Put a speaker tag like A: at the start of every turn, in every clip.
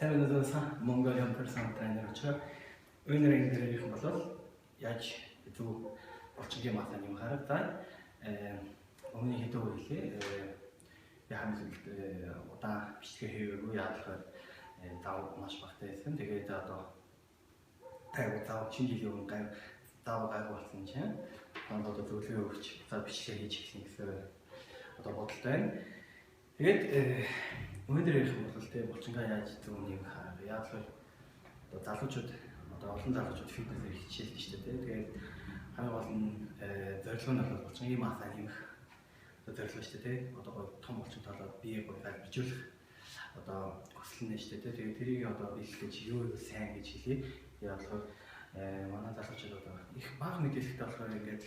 A: сайн өнөөдөр Mongolian personal trainer учраас өнөөдрийн дээр ирэх бол яаж зөв орчингийн масаа юм харагдаа өмнө хэдэн үе хэлээ яахан удаан бичлэгээ хийгээгүй яагаад зав маш багтай байсан. Тэгээд одоо тайван зав шинэ жилийн өмнө зав гайг болсон чинь одоо зөвлөгөө өгч за бичлэгээ хийж эхлэх гэсэн одоо бодолтой байна. Тэгээд өнөөдөр ярих бол тийм булчингаа яаж зөв нэг хараа. Яг л одоо залуучууд одоо олон залуучууд фитнесээр хичээлдэг шүү дээ. Тэгээд хамгийн гол нь зорилго нь бол булчингийн масаа нэмэх зорилго шүү дээ. Одоо том булчинтай болоод бие гойг бичүүлэх одоо хүсэл нь шүү дээ. Тэгээд тэрийг одоо биелгэж юу сайн гэж хэлье. Яг л манай залуучууд одоо их бага мэдээлэлтэй болохоор ингээд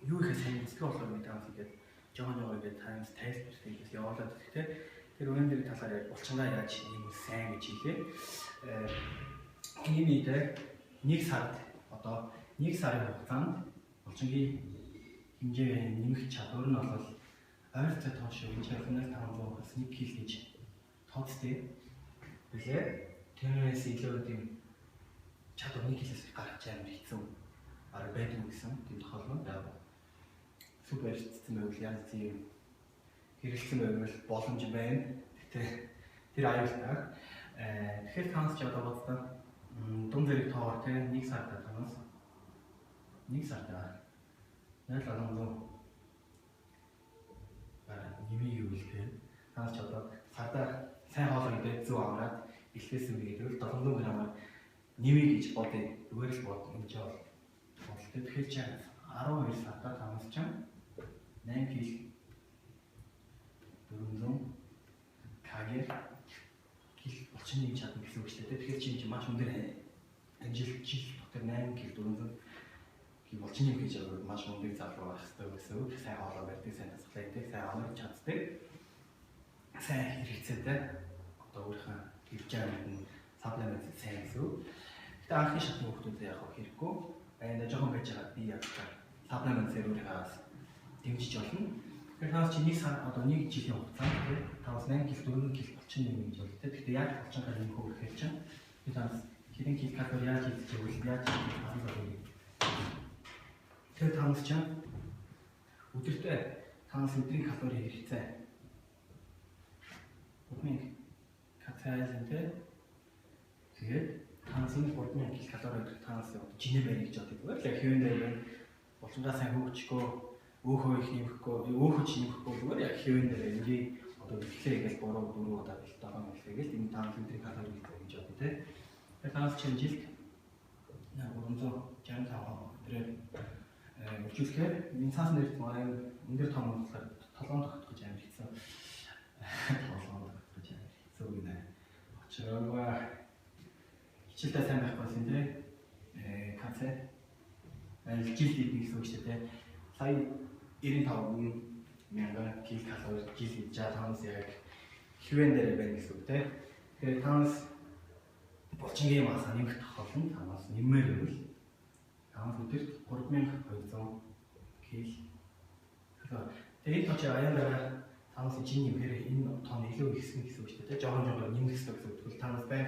A: юу ихэ сайн мэддэг болохоор мэдээ ингээд жоохон ингээд таймс тайлбарлах явуулаад гэхдээ тэр өнөөдрийн талаар яг булчингаа яаж нэмэх сайн гэж хэлээ. Энэ мэдээ нэг сард одоо нэг сарын хугацаанд булчингийн хэмжээ нэмэх чадвар нь бол ойролцоо тоошоо 500-500-аас 1 кг гэж тооцдог. Билээ тэрнээс илүү тийм чадвар 1 кг-ээс гарч амар хэцүү арга байдаг гэсэн тийм тохиолдол байна. Супер систем байвал яг тийм хэрэгэлсэн байвал боломж байна. Гэтэ тэр аюултай. Тэгэхээр танаас ч одоо бодсон дунд зэрэг тоогоор тийм 1 сард танаас 1 сард 0.700 нэмий юу гэлээ. Танаас ч одоо сарда сайн хоолой идэх зөв амраад бэлтгэсэн бигээд 700 г-аар нэмий гэж бодъё. Зүгээр л бод энэ ч бол бодлоо. Тэгэхээр чи 12 сарда танаас ч 8 кг 400 кг булчин нэмж чадна гэсэн үг шүү дээ. Тэгэхээр чи маш өндөр амжилт жил дотор 8 кг 400 кг булчин нэм хийж байгаа маш өндөр залуу байх хэрэгтэй гэсэн үг. Сайн хоолой барьдаг, сайн дасгалаа идэх, сайн амрах чаддаг. Сайн хэрэгцээтэй одоо өөрийнхөө хэрэгжээнд нь саплемент сайн гэсэн үг. Гэтэ анхны шатны хүмүүстэй яг хэрэггүй. Баянда жоохон байж байгаа би яг саплемент зэрүүрээс дэмжиж болно. Тэгэхээр танаас чи 1 сар одоо 1 жилийн хугацаанд танаас 8 кг 4 кг булчин нэмж болно. Тэгэхдээ яг булчингаа нэмэх үү гэхээр чинь би танаас хэдэн килокалори яаж идэж байвал яаж харах вэ? Тэгэхээр танаас чи өдөртөө танаас өдрийн калори хэрэгцээ 3000 калори тэгээд танаас энэ 3000 калори танаас жинэ барь гэж боддог. Яг хэвэн дээр булчингаа сайн хөгжихгүй өөхөө их нэмэхгүй, өөхөж нэмэхгүй зүгээр яг хэвэн дээр ингээ одоо бэлтлээ гэж 3 4 удаа бэлтээ байгаа юм хэлээ. Энэ танаас өдрийн калори хэрэгцээ гэж бодъё те. Тэгэхээр танаас чинь жилд 365 өдрөөр үржүүлэхээр энэ цаасан дээр өндөр том болохоор толгоон тогтгож амар хэцүү. Толгоон тогтгож амар хэцүү гинэ. Очроо хичээлдээ сайн байхгүйсэн те. Канцер жилд идэх гэсэн үг шүү дээ. Сая 95,000 килокалори жил идэж байгаа танаас яг хэвэн дээр байна гэсэн үг те. Тэгэхээр танаас булчингийн масаа нэмэх тохиолдолд танаас нэмээр байвал танаас өдөрт 3200 кг. Тэгээд тооч аяндаа танаас жин нэмэхээр энэ тоон илүү ихсэн гэсэн үг шүү дээ. Жогоон нэмэх гэсэн үг. Тэгвэл танаас бай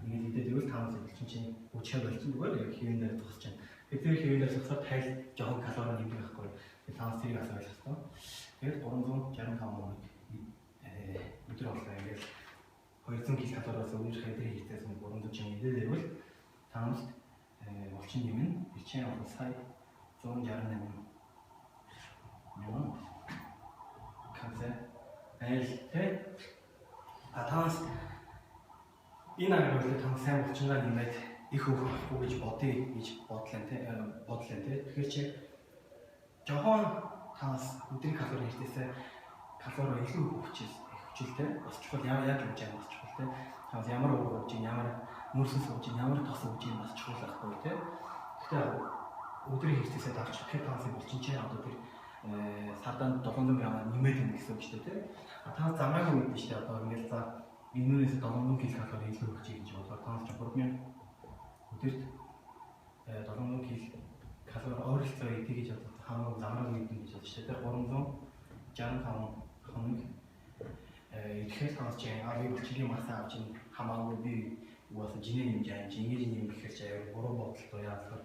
A: ингээд идээд ивэл танаас булчин чинь хүчээр болчихсон зүгээр яг хэвэн дээр тусч чинь. Тэгэхээр хэвэн дээр тусахад тайл жогоон калори нэмэх байхгүй. Танаас тэрийг асуух хэрэгтэй. Тэгээд 365 өдөр болгоо ингээд 200 ккал-оос өмнөх хэдрийн хийхээс 300 ч идээд байвал танаас булчин нэмэн бичээ бол сая 168 юм. Канцер айлтэй танаас энэ агуулгыг танаас сайн булчингаа нэмээд их өөх авахгүй гэж бодъё гэж бодлоо те. Тэгэхээр чи жохон танаас өдрийн калори хэрэгтээсээ калори илүү хүчтэй бас чухал яг гэж байгаа бас чухал те. Танаас ямар уур хөвж, ямар мөрсөн сууж, ямар тос сууж бас чухал байхгүй те. Гэхдээ өдрийн хэрэгтээсээ давч тэгэхээр танаас булчин чи одоо тэр сардан 700 г нэмээд юм гэсэн үг шүү дээ те. Танаас замаагүй үед шүү дээ одоо ингээд за энүүнээс 700 ккал илүү өгч гэж бодлоо танаас 3000 өдөрт 700 ккал ойролцоо идэх гэж боддог хамаагүй замаагүй идэх гэж бодож шүү дээ. 365 хоног идэхээр танаас чи ави булчингийн масаа авч хамаагүй би угаасаа жинээ нэмж ингэж нэм гэхээр чи аяа буруу бодолтой яагаад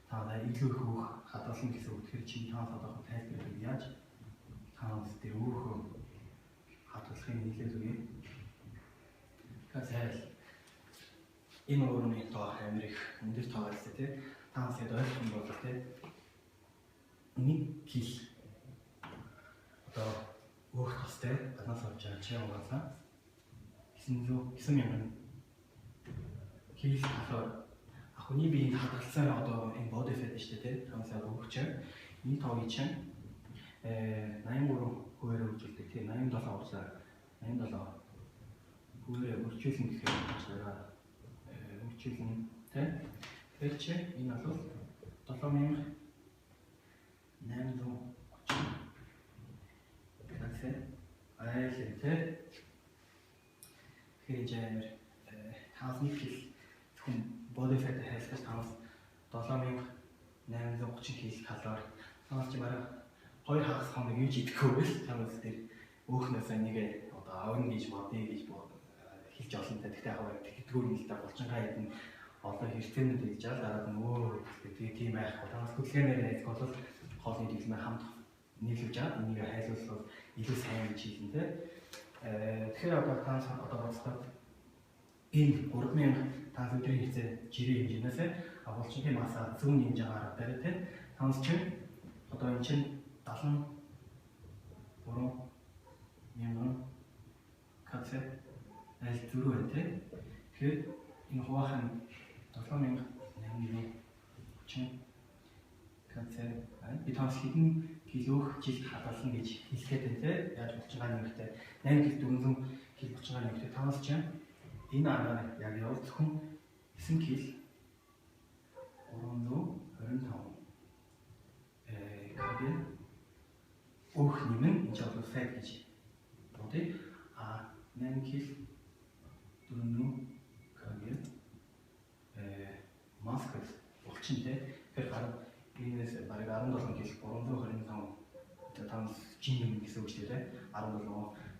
A: та илүү их өөх хадгалсан гэсэн үг. Тэгэхээр чи та одоо тайлбарлах яаж таанаас тэр өөхөө хадгалахыг нэлээд үгүй. Гэтэл энэ өөрөний тоо амир их өндөр тоо гэсэн тий. Таанаас яг ойлгох юм бол тий 1 кг одоо өөх тостой гаднаас авч байгаа чи угаасаа 900,000 кг болохоор хүний биеийг хадгалсан одоо энэ body fat шүү дээ тий. Таанаас өөхч энэ тоогийн чинь 83 хувиар үржүүлдэг тий 87 уусаа 87 хувиар үржүүлэн гэхээр үржүүлэн тий. Тэгэхээр чи энэ бол 7830 градус айл тий. Тэгэхээр жаамэр 5 кг зөвхөн body fat хайсгаж тавс 7830 ккал. Танаас чи бараг 2 хагас хоног юу ч идэхгүй байл. Танаас тэр өөхнөөс нэг одоо авна гэж бодъё гэж хэлж олно. Тэгтээ яг тэгдгүүр нь л да булчингаа ядна олон хэрэгцээнүүд хийж байгаа. Дараад нь тэгээ тийм байхгүй. Танаас хөдөлгөөнээр найзах бол хоолны дэглэмээр хамт нийлүүлж байгаа. Энийг хайлуулбал илүү сайн гэж хэлнэ тэ. Тэгэхээр одоо танаас одоо бодлоход энэ 3000 танаас өдрийн хэрэгцээ жирийн хэмжээнээс булчингийн масаа зөв нэмж байгаа арга дээр тэ. Танаас чинь одоо энэ чинь 73,000 кц айл зүрх байна тий. Тэгэхээр энэ хуваахан 7830 кц би таас хэдэн килог жил хадгалсан гэж хэлэхэд байна тий. Яаж булчингаа нэмэхдээ 8 кг 400 кг булчингаа нэмэхдээ таас чинь энэ аргаар яг явал зөвхөн 9 кг 325 кг өөх нэмэн энэ ч бол fat гэж бодъё. 8 кг 400 кг маскс булчинтэй. Тэгэхээр гарав энэс бараг 17 кг 325 танаас жин юм гэсэн үг шүү дээ. 17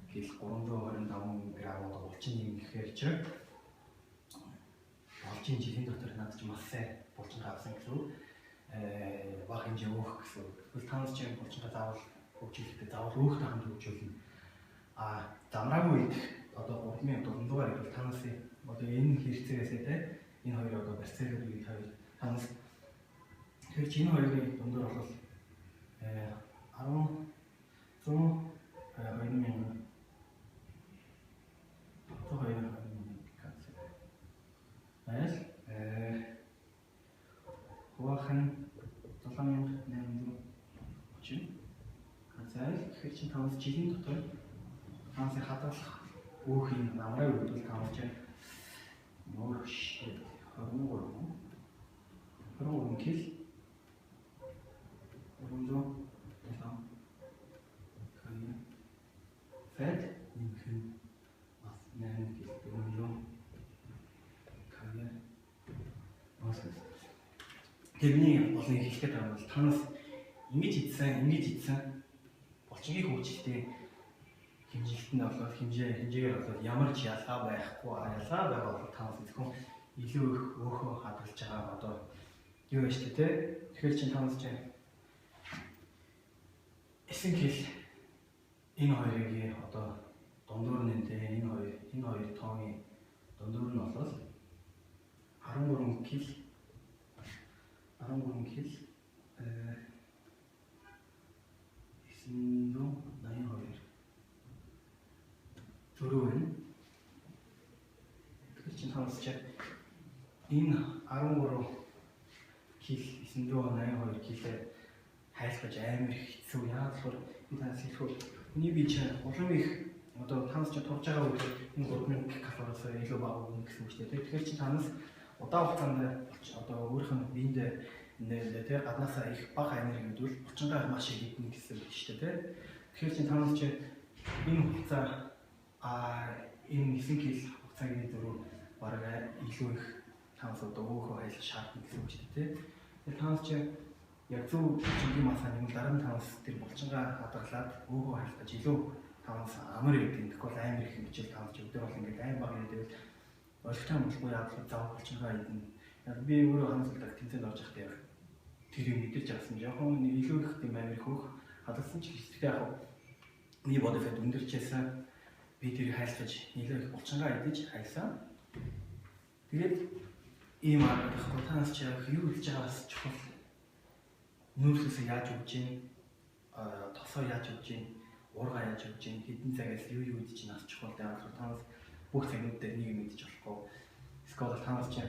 A: кг 325 грамм булчин юм гэхээр чи булчин жилийн дотор надад ч маш сайн булчин авсан гэсэн үг. Бага хэмжээ өөх гэсэн үг. Тэгвэл танаас чи булчингаа заавал хөгжүүлэхдээ заавал өөхтэй хамт хөгжүүлнэ. Замраагүй үед одоо 3700-аар бол танаас одоо энэ хэрэгцээгээсээ те энэ хоёр одоо барьцаагаад үед хоёр танаас тэр чинь хоёрын дундор бол 1800 7830 хазайл тэгэхээр чинь танаас жилийн дотор танаас хадгалах өөхийн намраа үрдүүл танаас чинь нуур 23 кг 407 fat нэмхэн бас 8 кг 400 кг бас тэрний олон хэлэхэд байгаа бол танаас ингэж идсэн булчингийн хөгжилтийн хэмжилтэнд болоод хэмжээгээр болоод ямар ч ялгаа байхгүй ялгаа байгаа бол танаас зөвхөн илүү их өөхөө хадгалж байгаа одоо юу вэ шүү дээ. Тэгэхээр чинь танаас чинь 9 кг энэ хоёрыг одоо дундуур нь энэ хоёр тооны дундуур нь болоод 13 кг 982 зөрүү байна. Тэгэхээр чинь танаас чинь энэ 13 кг 982 кг хайлтгаж амар хэцүү. Яагаад гэвэл би танаас хэлэхэд хүний бие чинь улам их одоо танаас чинь турж байгаа үед энэ 3000 калориос илүү бага өгнө гэсэн үг шүү дээ. Тэгэхээр чинь танаас удаан хугацаанд одоо өөрийнх нь биендээ нэлээд гаднаасаа их бага энерги өгвөл булчингаа маш их идэх гэсэн үг шүү дээ. Тэгэхээр чинь танаас чинь энэ хугацаа энэ 9 кг хугацаагийн зөрүү бараг илүү их танаас одоо өөхөө хайлах шаардна гэсэн үг шүү дээ. Тэгэхээр танаас чинь яг зөв булчингийн масаа нэг дараа нь танаас тэр булчингаа хадгалаад өөхөө хайлтаж илүү танаас амар гэдэг. Тэгэхгүй амар их хэмжээл танаас өдөр бол ингээд айн баг гэдэг Ойлгохтой болохгүй яагаад зав болчихгаа юм. Яг би өөрөө хамсалдаг тэмцээнд орж явахдаа яг тэр юм мэдэрч авсан. Жохон илүү их тийм амир хөх хадгалсан ч гэхдээ яг миний body fat өндөрчээсэн би тэрийг хайлтгаж нэлээд их булчингаа идэж хайсан. Тэгээд ийм аргатай танаас ч яг юу хийж байгаас чухал нүүрсээс яаж өгч юм, тосоо яаж өгч юм, уурга яаж өгч юм, хэдэн цагаас юу хийж нас чухал яг танаас бүх цагнууд дээр нэг мэдчих болохгүй. Эсвэл танаас ч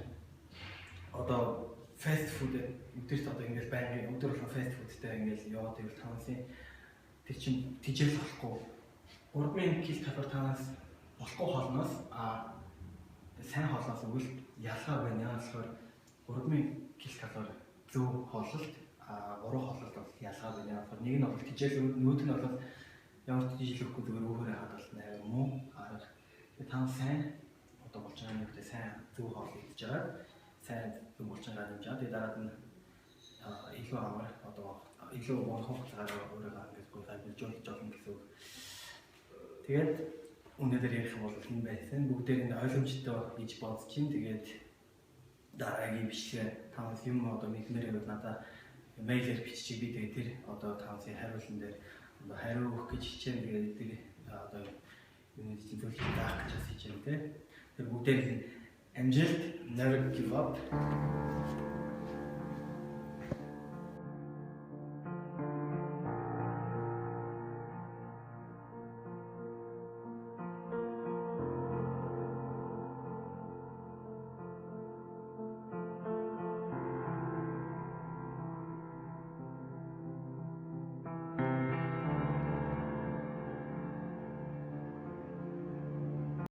A: одоо fast food өдөрт одоо ингээл байнгын өдөр болон fast foodтэй ингээл яваад ивэл танаасын тэр чинь тижэл болохгүй 3000 ккал танаас болохгүй хоолноос сайн хоолноос өгөл ялгаа байна. Яагаад болохоор 3000 ккал зөв хооллолт уруу хооллолт бол ялгаа байна. Яг нэг нь бол тижэл нүүд нь бол ямар ч тижэл өгөхгүй зүгээр өөрөөр хадгална муу арга. Тэгээд танаас сайн одоо болж байгаа нэгтэй сайн зөв хоол идэж байгаа. Сайн зөв болж байгаа юм жаа. Тэгээд дараад нь илүү амар одоо илүү гонхох цагаараа өөрөөгөө ингэж гойж болно гэсэн үг. Тэгээд өнөөдөр ярих юм бол энэ байсан. Бүгдээр нь ойлгомжтой гэж бодож чинь тэгээд дараагийн бичлэгээ танаас юм одоо мэдмээр байвал надад мэйлээр биччих би тэгээд тэр одоо танаас хариулсан дээр одоо хариу өгөх гэж хичээн тэгээд тэр одоо юм чинь зөвлөж даах гэж хичээн тэ. Тэр бүгдээр нь амжилт, never give up.